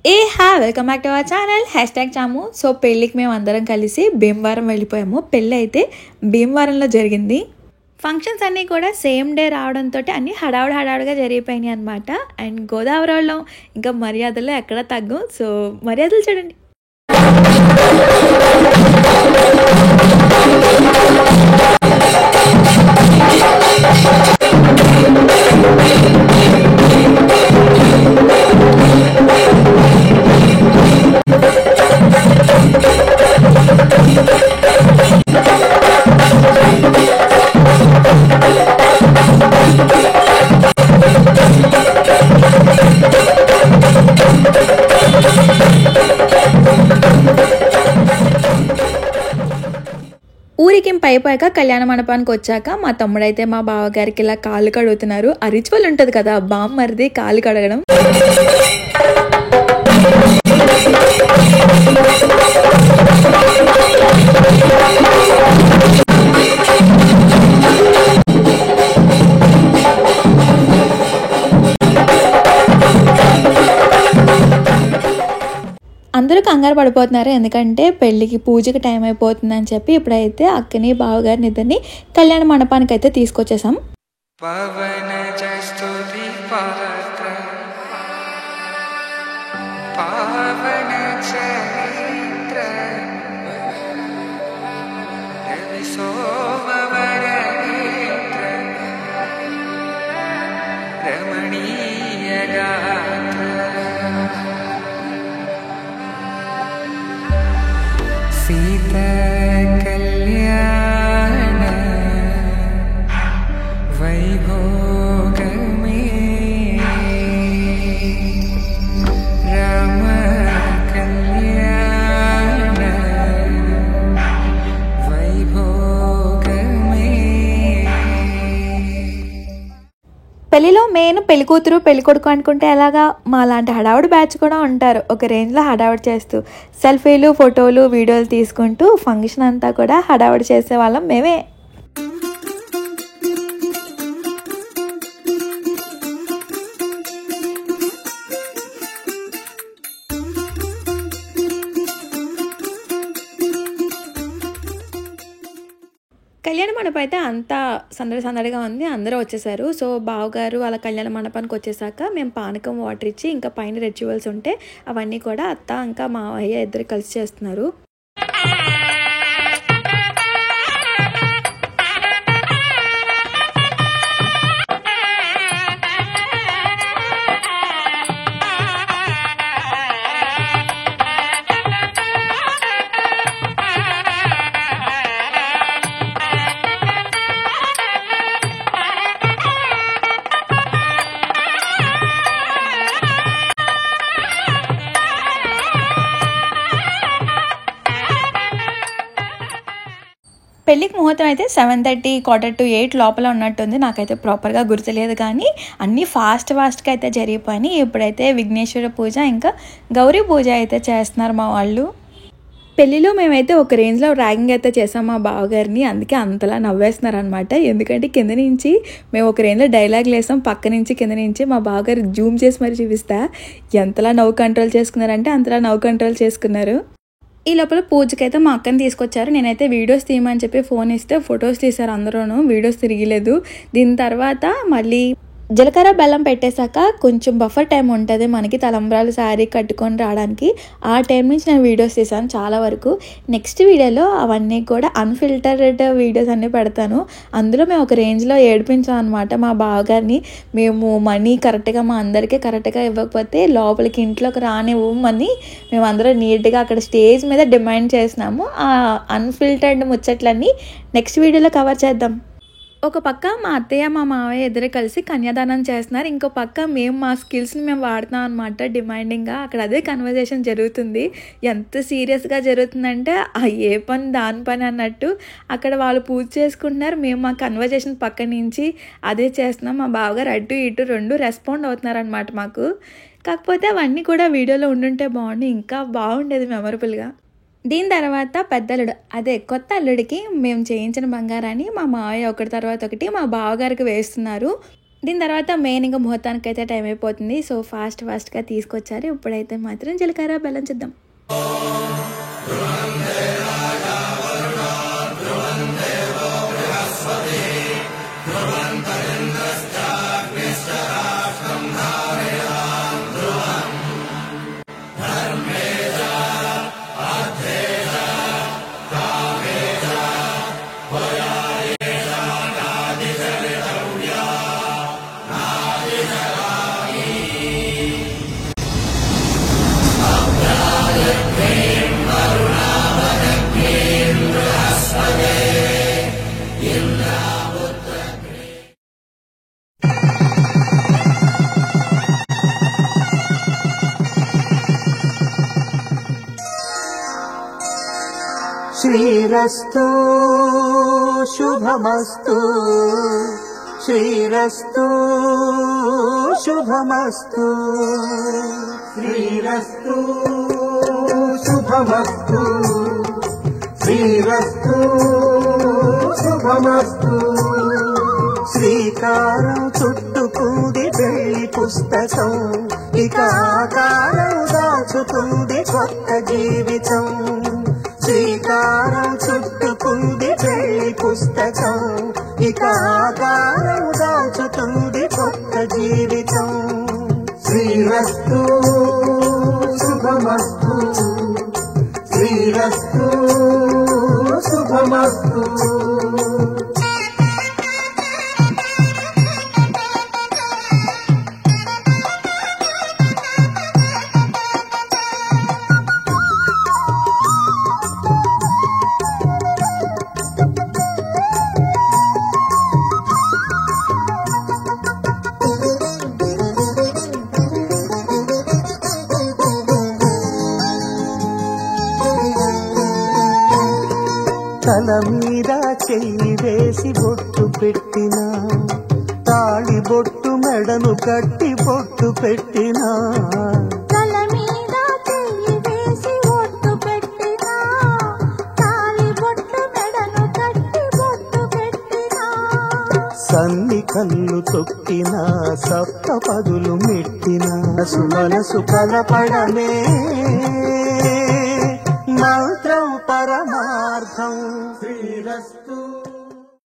Welcome back to our channel #చాము. So పెళ్ళికి మేము అందరం కలిసి భీమవరం వెళ్ళిపోయాము. పెళ్ళి అయితే భీమవరంలో జరిగింది. ఫంక్షన్స్ అన్నీ కూడా సేమ్ డే రావడంతో అన్నీ హడావుడిగా జరిగిపోయినాయి అనమాట. అండ్ గోదావరిలో ఇంకా మర్యాదలు ఎక్కడ తగ్గు. సో మర్యాదలు చూడండి. ఊరికి పైపోయాక కళ్యాణ మండపానికి వచ్చాక మా తమ్ముడైతే మా బావగారికి ఇలా కాళ్ళు కడుగుతున్నారు. ఆ రిచువల్ ఉంటుంది కదా, బామ్మరిది కాళ్ళు కడగడం. అందరూ కంగారు పడిపోతున్నారు, ఎందుకంటే పెళ్ళికి పూజకి టైం అయిపోతుందని చెప్పి ఇప్పుడైతే అక్కని బావగారిని ఇద్దరిని కళ్యాణ మండపానికి అయితే తీసుకొచ్చేసాం. सीता कल्याण वैभोग में राम कल्याण वैभोग में. పెళ్లిలో మెయిన్ పెళ్లి కూతురు పెళ్లి కొడుకు అనుకుంటే ఎలాగా, మా లాంటి హడావుడి బ్యాచ్ కూడా ఉంటారు. ఒక రేంజ్లో హడావుడి చేస్తూ సెల్ఫీలు, ఫోటోలు, వీడియోలు తీసుకుంటూ ఫంక్షన్ అంతా కూడా హడావుడి చేసే వాళ్ళం మేమే. కళ్యాణ మండపం అయితే అంతా సందడిగా ఉంది. అందరూ వచ్చేసారు. సో బావగారు అలా కళ్యాణ మండపానికి వచ్చేసాక మేము పానకం, వాటర్ ఇచ్చి ఇంకా పైన రిచువల్స్ ఉంటే అవన్నీ కూడా అత్త ఇంకా మావయ్య ఇద్దరు కలిసి చేస్తున్నారు. పెళ్ళికి ముహూర్తం అయితే 7:30, 7:45 లోపల ఉన్నట్టుంది. నాకైతే ప్రాపర్గా గుర్తులేదు, కానీ అన్నీ ఫాస్ట్గా అయితే జరిగిపోయినాయి. ఇప్పుడైతే విఘ్నేశ్వర పూజ ఇంకా గౌరీ పూజ అయితే చేస్తున్నారు మా వాళ్ళు. పెళ్ళిలో మేమైతే ఒక రేంజ్లో ర్యాగింగ్ అయితే చేసాం మా బావగారిని. అందుకే అంతలా నవ్వేస్తున్నారు అనమాట. ఎందుకంటే కింద నుంచి మేము ఒక రేంజ్లో డైలాగులు వేసాం, పక్క నుంచి కింద నుంచి మా బావగారు జూమ్ చేసి మరి చూపిస్తా ఎంతలా నవ్వు కంట్రోల్ చేసుకున్నారంటే అంతలా నవ్వు కంట్రోల్ చేసుకున్నారు. ఈ లోపల పూజకైతే మా అక్కని తీసుకొచ్చారు. నేనైతే వీడియోస్ తీయమని చెప్పి ఫోన్ ఇస్తే ఫొటోస్ తీశారు అందరూను, వీడియోస్ తిరిగిలేదు. దీని తర్వాత మళ్ళీ జీలకర్ర బెల్లం పెట్టేశాక కొంచెం బఫర్ టైం ఉంటుంది మనకి తలంబ్రాలు శారీ కట్టుకొని రావడానికి. ఆ టైం నుంచి నేను వీడియోస్ తీసాను చాలా వరకు. నెక్స్ట్ వీడియోలో అవన్నీ కూడా అన్ఫిల్టర్డ్ వీడియోస్ అన్నీ పెడతాను. అందులో మేము ఒక రేంజ్లో ఏడిపించాం అనమాట మా బావగారిని. మేము మనీ కరెక్ట్గా మా అందరికీ కరెక్ట్గా ఇవ్వకపోతే లోపలికి ఇంట్లోకి రానివ్వమని మేము అందరం నీట్గా అక్కడ స్టేజ్ మీద డిమాండ్ చేసినాము. ఆ అన్ఫిల్టర్డ్ ముచ్చట్లన్నీ నెక్స్ట్ వీడియోలో కవర్ చేద్దాం. ఒక పక్క మా అత్తయ్య మా మావయ్య ఇద్దరు కలిసి కన్యాదానం చేస్తున్నారు. ఇంకో పక్క మేము మా స్కిల్స్ని మేము వాడుతున్నాం అనమాట డిమాండింగ్గా. అక్కడ అదే కన్వర్జేషన్ జరుగుతుంది. ఎంత సీరియస్గా జరుగుతుందంటే ఏ పని దాని పని అన్నట్టు అక్కడ వాళ్ళు పూజ చేసుకుంటున్నారు, మేము మా కన్వర్జేషన్ పక్క నుంచి అదే చేస్తున్నాం. మా బావగారు అటు ఇటు రెండు రెస్పాండ్ అవుతున్నారు అనమాట మాకు. కాకపోతే అవన్నీ కూడా వీడియోలో ఉండుంటే బాగుండి ఇంకా బాగుండేది మెమరబుల్గా. దీని తర్వాత పెద్దల్లుడు అదే కొత్త అల్లుడికి మేము చేయించిన బంగారాన్ని మా మావయ్య ఒకటి తర్వాత ఒకటి మా బావగారికి వేస్తున్నారు. దీని తర్వాత మెయిన్ ఇంకా ముహూర్తానికి అయితే టైం అయిపోతుంది. సో ఫాస్ట్గా తీసుకొచ్చారు. ఇప్పుడైతే మాత్రం జీలకర్ర బెల్లం చూద్దాం. శ్రీరస్తు శుభమస్తు, శ్రీరస్తు శుభమస్తు, శ్రీరస్తు శుభమస్తు, శ్రీరస్తు శుభమస్తు. శ్రీకారం చుట్టుకుంది పెళ్లి పుస్తకం, ఇక ఆకారం దాచుకుంది కొత్త జీవితం. శ్రీకారం చుట్టుకుంది పెళ్లి పుస్తకం, ఇక ఆకారం దాచుతుంది కొత్త జీవితం. శ్రీరస్తు శుభమస్తు, శ్రీరస్తు శుభమస్తు. తల మీద చెయ్యి వేసి బొట్టు పెట్టినా, తాళి బొట్టు మెడను కట్టి బొట్టు పెట్టినా, తల మీద చెయ్యి వేసి బొట్టు పెట్టినా, తాళి బొట్టు మెడను కట్టి బొట్టు పెట్టినా, సన్ని కళ్ళు తొక్కినా, సప్త పదులు మెట్టినా, మనసు కలపడమే